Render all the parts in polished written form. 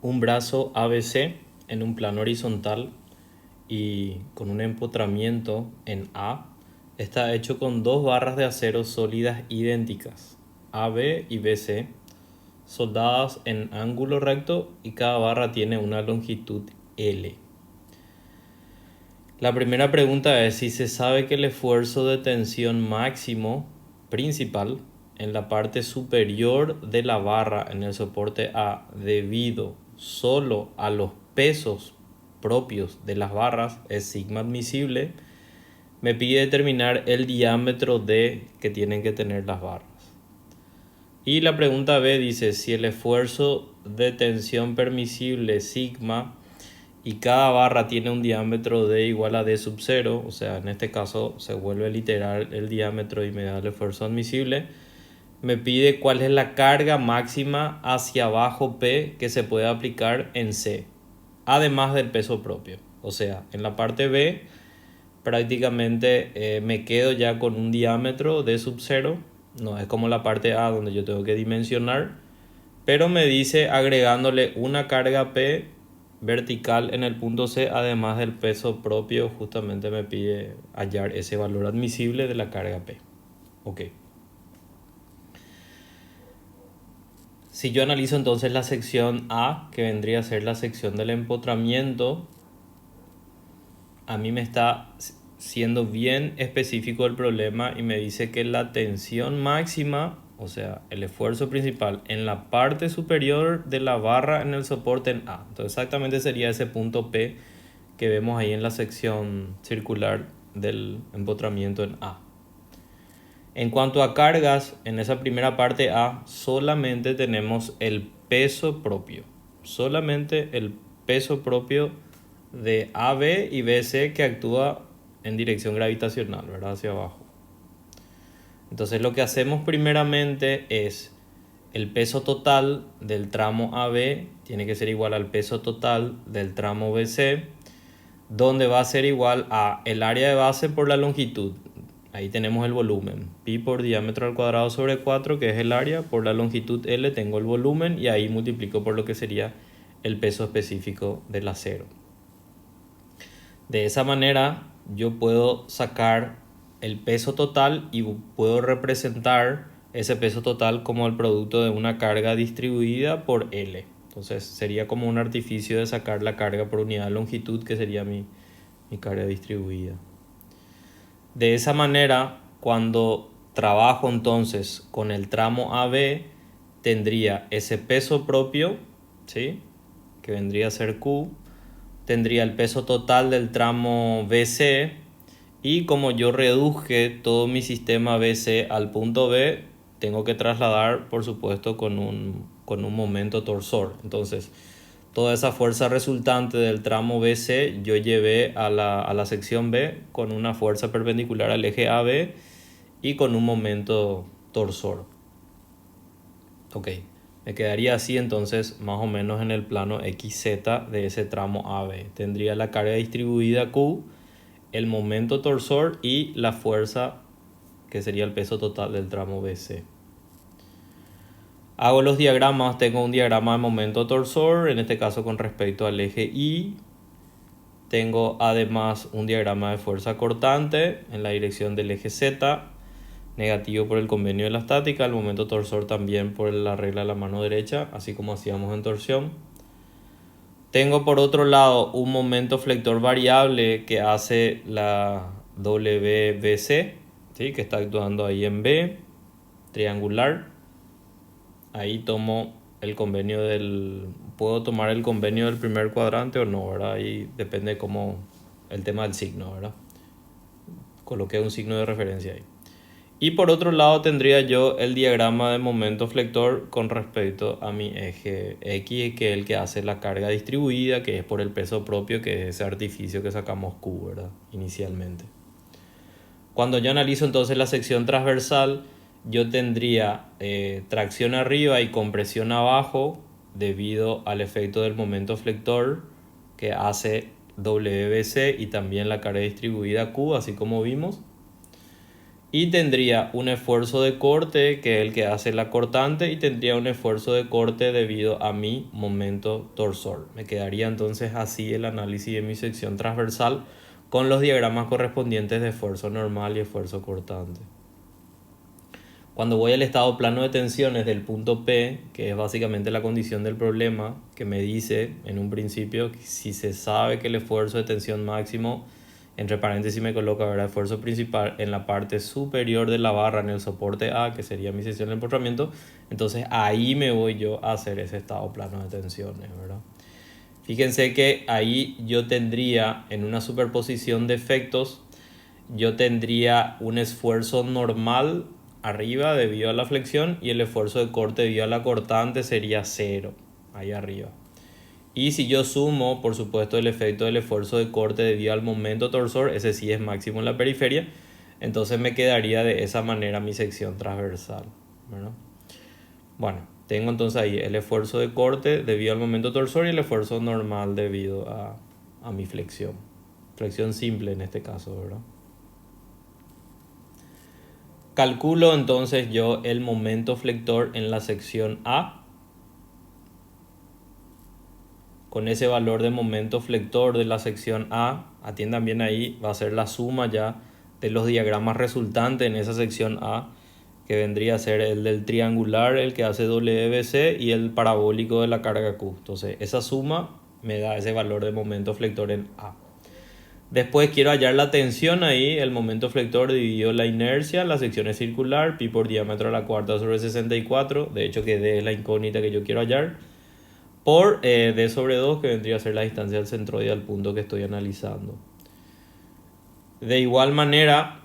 Un brazo ABC en un plano horizontal y con un empotramiento en A está hecho con dos barras de acero sólidas idénticas, AB y BC, soldadas en ángulo recto, y cada barra tiene una longitud L. La primera pregunta es si se sabe que el esfuerzo de tensión máximo principal en la parte superior de la barra en el soporte A, debido solo a los pesos propios de las barras, es sigma admisible. Me pide determinar el diámetro D que tienen que tener las barras. Y la pregunta B dice si el esfuerzo de tensión permisible sigma y cada barra tiene un diámetro D igual a D sub 0, o sea, en este caso se vuelve literal el diámetro y me da el esfuerzo admisible. Me pide cuál es la carga máxima hacia abajo P que se puede aplicar en C, además del peso propio. O sea, en la parte B prácticamente me quedo ya con un diámetro D sub 0. No es como la parte A donde yo tengo que dimensionar, pero me dice agregándole una carga P vertical en el punto C, además del peso propio. Justamente me pide hallar ese valor admisible de la carga P. Ok. Si yo analizo entonces la sección A, que vendría a ser la sección del empotramiento, a mí me está siendo bien específico el problema y me dice que la tensión máxima, o sea, el esfuerzo principal en la parte superior de la barra en el soporte en A. Entonces exactamente sería ese punto P que vemos ahí en la sección circular del empotramiento en A. En cuanto a cargas, en esa primera parte A solamente tenemos el peso propio. Solamente el peso propio de AB y BC que actúa en dirección gravitacional, ¿verdad? Hacia abajo. Entonces lo que hacemos primeramente es el peso total del tramo AB tiene que ser igual al peso total del tramo BC, donde va a ser igual a el área de base por la longitud. Ahí tenemos el volumen, pi por diámetro al cuadrado sobre 4, que es el área, por la longitud L tengo el volumen, y ahí multiplico por lo que sería el peso específico del acero. De esa manera yo puedo sacar el peso total y puedo representar ese peso total como el producto de una carga distribuida por L. Entonces sería como un artificio de sacar la carga por unidad de longitud, que sería mi carga distribuida. De esa manera, cuando trabajo entonces con el tramo AB, tendría ese peso propio, ¿sí?, que vendría a ser Q, tendría el peso total del tramo BC, y como yo reduje todo mi sistema BC al punto B, tengo que trasladar, por supuesto, con un momento torsor. Entonces, toda esa fuerza resultante del tramo BC yo llevé a la sección B con una fuerza perpendicular al eje AB y con un momento torsor. Ok, me quedaría así entonces más o menos en el plano XZ de ese tramo AB. Tendría la carga distribuida Q, el momento torsor y la fuerza, que sería el peso total del tramo BC. Hago los diagramas, tengo un diagrama de momento torsor, en este caso con respecto al eje Y. Tengo además un diagrama de fuerza cortante en la dirección del eje Z, negativo por el convenio de la estática, el momento torsor también por la regla de la mano derecha, así como hacíamos en torsión. Tengo por otro lado un momento flector variable que hace la WBC, ¿sí?, que está actuando ahí en B, triangular. Ahí tomo el convenio puedo tomar el convenio del primer cuadrante o no, ¿verdad? Ahí depende cómo el tema del signo, ¿verdad? Coloqué un signo de referencia ahí. Y por otro lado tendría yo el diagrama de momento flector con respecto a mi eje X, que es el que hace la carga distribuida, que es por el peso propio, que es ese artificio que sacamos Q, ¿verdad?, inicialmente. Cuando yo analizo entonces la sección transversal, yo tendría tracción arriba y compresión abajo debido al efecto del momento flector que hace WBC y también la carga distribuida Q, así como vimos. Y tendría un esfuerzo de corte, que es el que hace la cortante, y tendría un esfuerzo de corte debido a mi momento torsor. Me quedaría entonces así el análisis de mi sección transversal con los diagramas correspondientes de esfuerzo normal y esfuerzo cortante. Cuando voy al estado plano de tensiones del punto P, que es básicamente la condición del problema, que me dice en un principio que si se sabe que el esfuerzo de tensión máximo, entre paréntesis me coloca, ¿verdad?, esfuerzo principal en la parte superior de la barra en el soporte A, que sería mi sección de empotramiento, entonces ahí me voy yo a hacer ese estado plano de tensiones, ¿verdad? Fíjense que ahí yo tendría, en una superposición de efectos, yo tendría un esfuerzo normal arriba debido a la flexión y el esfuerzo de corte debido a la cortante sería 0 ahí arriba. Y si yo sumo, por supuesto, el efecto del esfuerzo de corte debido al momento torsor, ese sí es máximo en la periferia, entonces me quedaría de esa manera mi sección transversal, ¿verdad? Bueno, tengo entonces ahí el esfuerzo de corte debido al momento torsor y el esfuerzo normal debido a mi flexión. Flexión simple en este caso, ¿verdad? Calculo entonces yo el momento flector en la sección A. Con ese valor de momento flector de la sección A, atiendan bien ahí, va a ser la suma ya de los diagramas resultantes en esa sección A, que vendría a ser el del triangular, el que hace WBC, y el parabólico de la carga Q. Entonces esa suma me da ese valor de momento flector en A. Después quiero hallar la tensión ahí, el momento flector dividido la inercia, la sección es circular, pi por diámetro a la cuarta sobre 64, de hecho que D es la incógnita que yo quiero hallar, por D sobre 2, que vendría a ser la distancia del centroide al punto que estoy analizando. De igual manera,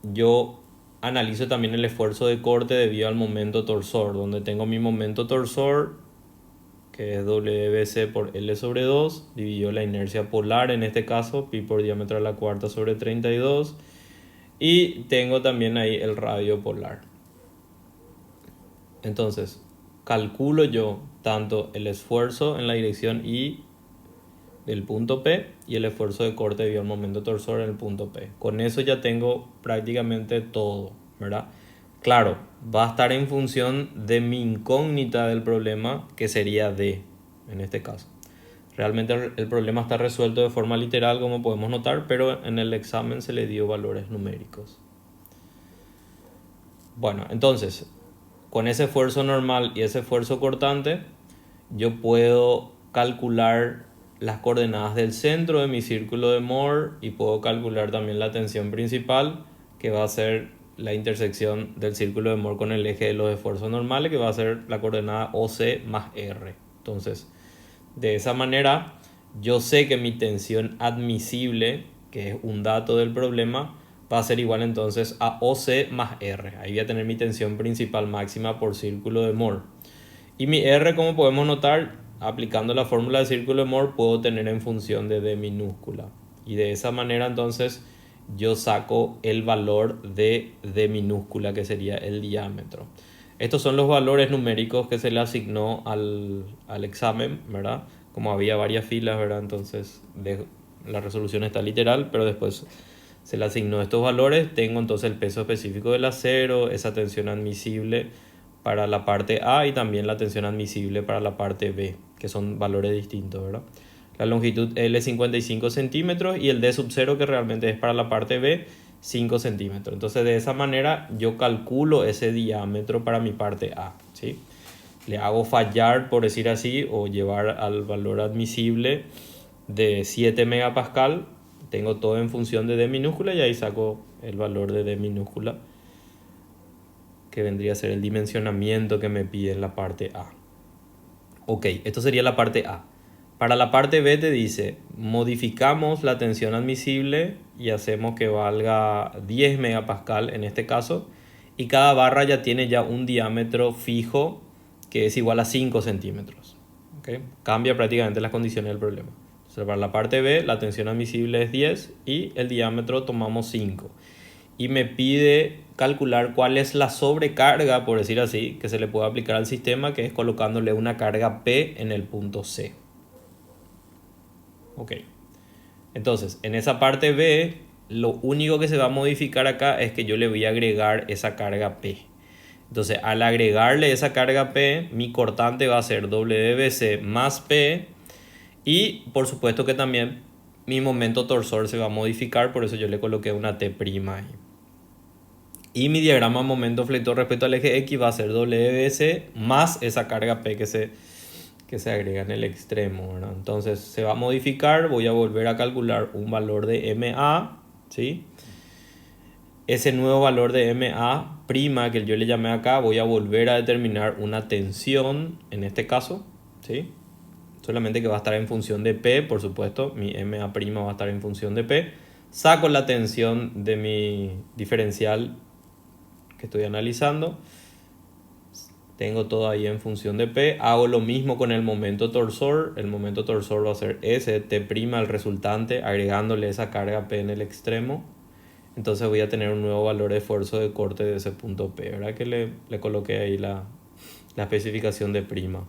yo analizo también el esfuerzo de corte debido al momento torsor, donde tengo mi momento torsor, que es WBC por L sobre 2, dividió la inercia polar, en este caso, pi por diámetro a la cuarta sobre 32, y tengo también ahí el radio polar. Entonces, calculo yo tanto el esfuerzo en la dirección Y del punto P y el esfuerzo de corte debido al momento torsor en el punto P. Con eso ya tengo prácticamente todo, ¿verdad? Claro, va a estar en función de mi incógnita del problema, que sería D, en este caso. Realmente el problema está resuelto de forma literal, como podemos notar, pero en el examen se le dio valores numéricos. Bueno, entonces, con ese esfuerzo normal y ese esfuerzo cortante, yo puedo calcular las coordenadas del centro de mi círculo de Moore y puedo calcular también la tensión principal, que va a ser la intersección del círculo de Moore con el eje de los esfuerzos normales, que va a ser la coordenada OC más R. Entonces, de esa manera, yo sé que mi tensión admisible, que es un dato del problema, va a ser igual entonces a OC más R. Ahí voy a tener mi tensión principal máxima por círculo de Moore. Y mi R, como podemos notar, aplicando la fórmula de círculo de Moore, puedo tener en función de D minúscula. Y de esa manera entonces yo saco el valor de D minúscula, que sería el diámetro. Estos son los valores numéricos que se le asignó al examen, ¿verdad? Como había varias filas, ¿verdad? Entonces la resolución está literal, pero después se le asignó estos valores. Tengo entonces el peso específico del acero, esa tensión admisible para la parte A y también la tensión admisible para la parte B, que son valores distintos, ¿verdad? La longitud L es 55 centímetros y el D sub 0, que realmente es para la parte B, 5 centímetros. Entonces de esa manera yo calculo ese diámetro para mi parte A, ¿sí? Le hago fallar, por decir así, o llevar al valor admisible de 7 megapascal. Tengo todo en función de D minúscula y ahí saco el valor de D minúscula, que vendría a ser el dimensionamiento que me pide en la parte A. Ok, esto sería la parte A. Para la parte B te dice, modificamos la tensión admisible y hacemos que valga 10 megapascal en este caso, y cada barra ya tiene ya un diámetro fijo que es igual a 5 centímetros. ¿Okay? Cambia prácticamente las condiciones del problema. Entonces, para la parte B la tensión admisible es 10 y el diámetro tomamos 5. Y me pide calcular cuál es la sobrecarga, por decir así, que se le puede aplicar al sistema, que es colocándole una carga P en el punto C. Ok. Entonces, en esa parte B, lo único que se va a modificar acá es que yo le voy a agregar esa carga P. Entonces, al agregarle esa carga P, mi cortante va a ser WBC más P. Y por supuesto que también mi momento torsor se va a modificar, por eso yo le coloqué una T' ahí. Y mi diagrama momento flector respecto al eje X va a ser WBC más esa carga P que se agrega en el extremo, ¿verdad? Entonces se va a modificar, voy a volver a calcular un valor de MA, ¿sí? Ese nuevo valor de MA' que yo le llamé acá, voy a volver a determinar una tensión en este caso, ¿sí? Solamente que va a estar en función de P, por supuesto, mi MA' va a estar en función de P. Saco la tensión de mi diferencial que estoy analizando. Tengo todo ahí en función de P. Hago lo mismo con el momento torsor. El momento torsor va a ser S, T' el resultante, agregándole esa carga P en el extremo. Entonces voy a tener un nuevo valor de esfuerzo de corte de ese punto P, ¿verdad? Que le coloqué ahí la especificación de prima.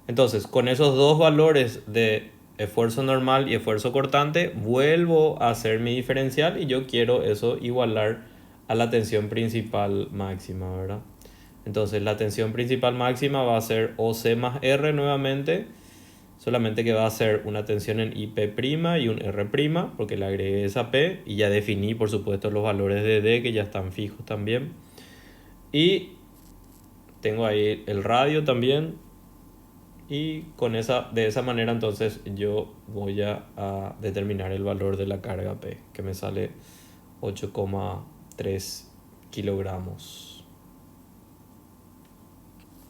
Entonces, con esos dos valores de esfuerzo normal y esfuerzo cortante, vuelvo a hacer mi diferencial y yo quiero eso igualar a la tensión principal máxima, ¿verdad? Entonces, la tensión principal máxima va a ser OC más R nuevamente, solamente que va a ser una tensión en IP' y un R', porque le agregué esa P y ya definí, por supuesto, los valores de D que ya están fijos también. Y tengo ahí el radio también. Y de esa manera entonces yo voy a determinar el valor de la carga P, que me sale 8,3 kilogramos.